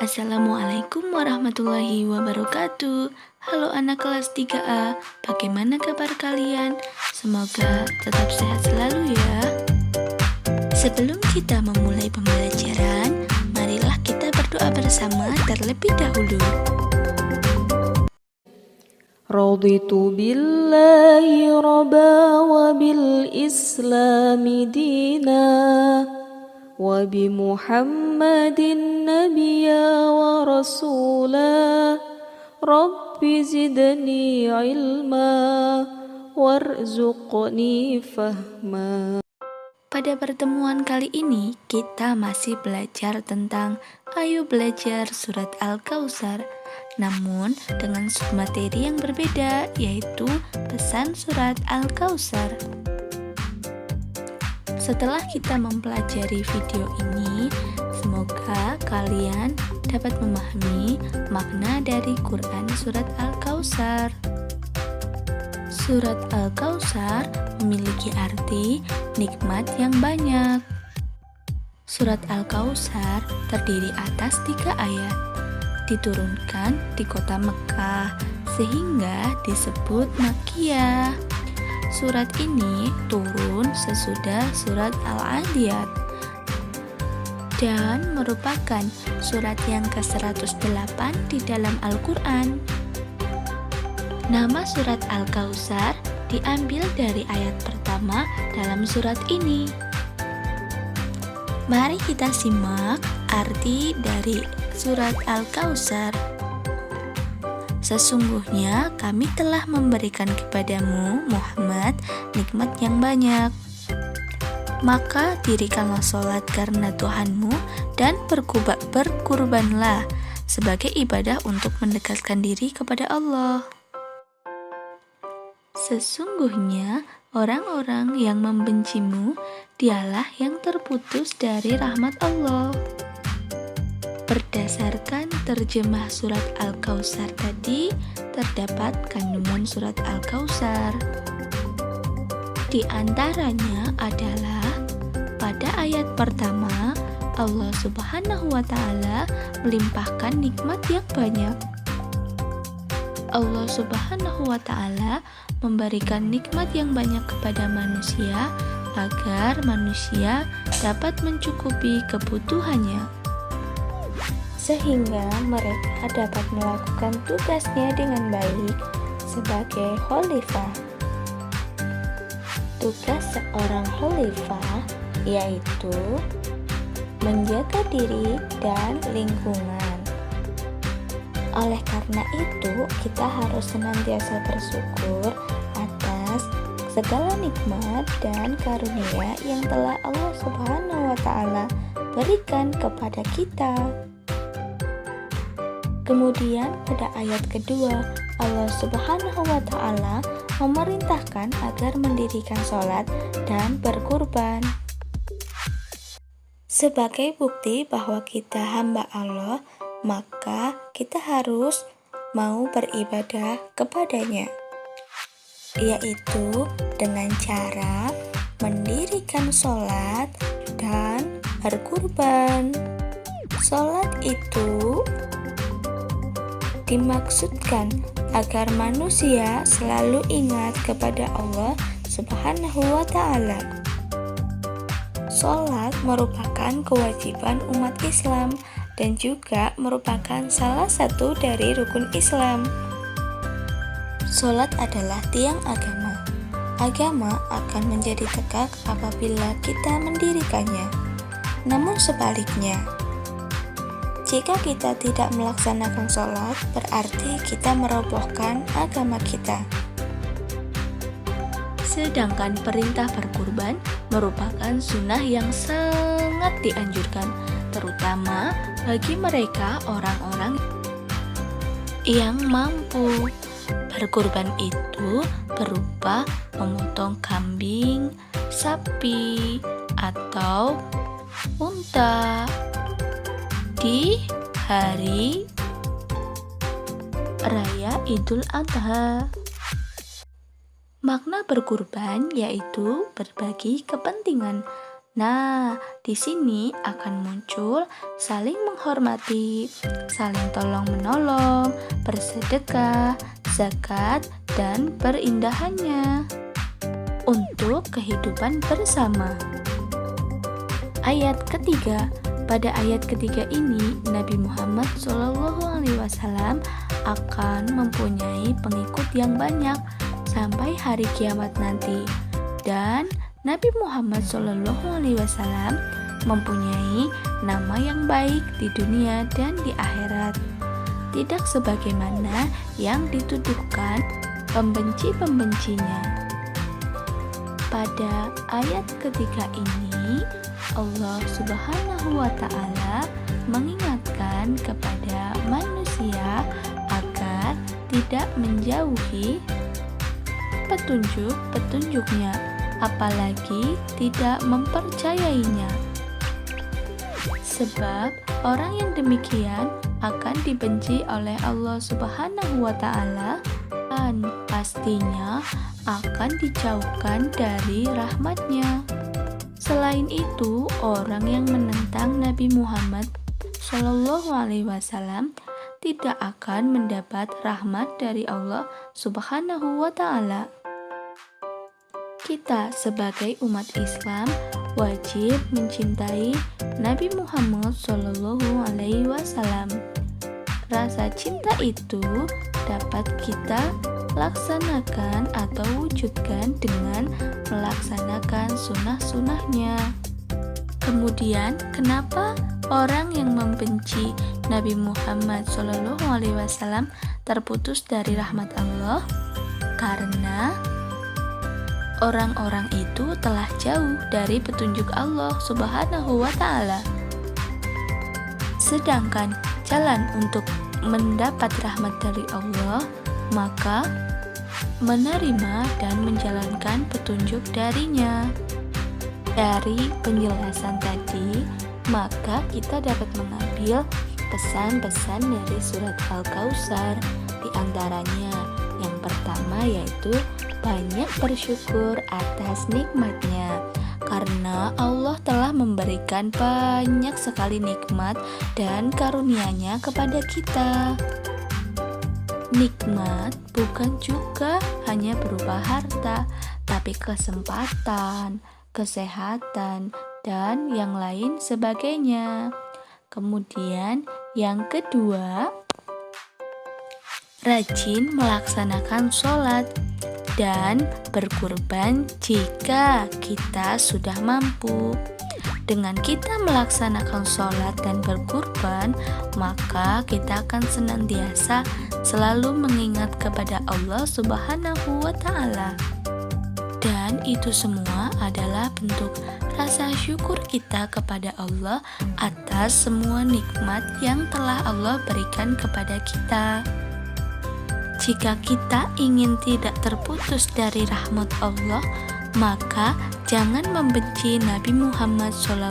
Assalamualaikum warahmatullahi wabarakatuh. Halo anak kelas 3A, bagaimana kabar kalian? Semoga tetap sehat selalu ya. Sebelum kita memulai pembelajaran, marilah kita berdoa bersama terlebih dahulu. Raditu billahi rabba wa bil islami dina wa bi Muhammadin nabiyya wa rasula Rabbi zidni ilma warzuqni fahma. Pada pertemuan kali ini, kita masih belajar tentang Ayo Belajar Surat Al-Kautsar, namun dengan submateri yang berbeda, yaitu pesan surat Al-Kautsar. Setelah kita mempelajari video ini, semoga kalian dapat memahami makna dari Quran surat Al-Kautsar. Surat Al-Kautsar memiliki arti nikmat yang banyak. Surat Al-Kautsar terdiri atas 3 ayat, diturunkan di kota Mekah, sehingga disebut Makkiyah. Surat ini turun sesudah surat Al-Adiyat dan merupakan surat yang ke-108 di dalam Al-Quran. Nama surat Al-Kautsar diambil dari ayat pertama dalam surat ini. Mari kita simak arti dari surat Al-Kautsar. Sesungguhnya kami telah memberikan kepadamu, Muhammad, nikmat yang banyak. Maka dirikanlah sholat karena Tuhanmu dan berkurbanlah sebagai ibadah untuk mendekatkan diri kepada Allah. Sesungguhnya orang-orang yang membencimu, dialah yang terputus dari rahmat Allah. Berdasarkan terjemah surat Al-Kautsar tadi, terdapat kandungan surat Al-Kautsar. Di antaranya adalah pada ayat pertama, Allah Subhanahu wa Ta'ala melimpahkan nikmat yang banyak. Allah Subhanahu wa Ta'ala memberikan nikmat yang banyak kepada manusia agar manusia dapat mencukupi kebutuhannya, sehingga mereka dapat melakukan tugasnya dengan baik sebagai khalifah. Tugas seorang khalifah yaitu menjaga diri dan lingkungan. Oleh karena itu, kita harus senantiasa bersyukur atas segala nikmat dan karunia yang telah Allah Subhanahu wa Ta'ala berikan kepada kita. Kemudian pada ayat kedua, Allah Subhanahu wa Ta'ala memerintahkan agar mendirikan sholat dan berkurban. Sebagai bukti bahwa kita hamba Allah, maka kita harus mau beribadah kepadanya, yaitu dengan cara mendirikan sholat dan berkurban. Sholat itu dimaksudkan agar manusia selalu ingat kepada Allah Subhanahu wa Ta'ala. Sholat merupakan kewajiban umat Islam dan juga merupakan salah satu dari rukun Islam. Sholat adalah tiang agama. Agama akan menjadi tegak apabila kita mendirikannya. Namun sebaliknya, jika kita tidak melaksanakan sholat, berarti kita merobohkan agama kita. Sedangkan perintah berkurban merupakan sunnah yang sangat dianjurkan, terutama bagi mereka orang-orang yang mampu. Berkurban itu berupa memotong kambing, sapi, atau unta di hari Raya Idul Adha. Makna berkurban yaitu berbagi kepentingan Nah, di sini akan muncul saling menghormati, saling tolong-menolong, bersedekah, zakat, dan perindahannya untuk kehidupan bersama. Ayat ketiga. Pada ayat ketiga ini, Nabi Muhammad SAW akan mempunyai pengikut yang banyak sampai hari kiamat nanti. Dan Nabi Muhammad SAW mempunyai nama yang baik di dunia dan di akhirat. Tidak sebagaimana yang dituduhkan pembenci-pembencinya. Pada ayat ketiga ini, Allah Subhanahu wa Ta'ala mengingatkan kepada manusia agar tidak menjauhi petunjuk-petunjuknya, apalagi tidak mempercayainya. Sebab orang yang demikian akan dibenci oleh Allah Subhanahu wa Ta'ala dan pastinya akan dijauhkan dari rahmatnya. Selain itu, orang yang menentang Nabi Muhammad SAW tidak akan mendapat rahmat dari Allah Subhanahu wa Ta'ala. Kita sebagai umat Islam wajib mencintai Nabi Muhammad SAW. Rasa cinta itu dapat kita laksanakan atau wujudkan dengan melaksanakan sunnah-sunnahnya. Kemudian, kenapa orang yang membenci Nabi Muhammad SAW terputus dari rahmat Allah? Karena orang-orang itu telah jauh dari petunjuk Allah Subhanahu wa Ta'ala. Sedangkan jalan untuk mendapat rahmat dari Allah, maka menerima dan menjalankan petunjuk darinya. Dari penjelasan tadi, maka kita dapat mengambil pesan-pesan dari surat Al-Kautsar. Di antaranya, yang pertama yaitu banyak bersyukur atas nikmatnya, karena Allah telah memberikan banyak sekali nikmat dan karunia-Nya kepada kita. Nikmat bukan juga hanya berupa harta, tapi kesempatan, kesehatan, dan yang lain sebagainya. Kemudian yang kedua, rajin melaksanakan sholat dan berkurban jika kita sudah mampu. Dengan kita melaksanakan sholat dan berkurban, maka kita akan senantiasa selalu mengingat kepada Allah Subhanahu wa Ta'ala. Dan itu semua adalah bentuk rasa syukur kita kepada Allah atas semua nikmat yang telah Allah berikan kepada kita. Jika kita ingin tidak terputus dari rahmat Allah, maka jangan membenci Nabi Muhammad SAW.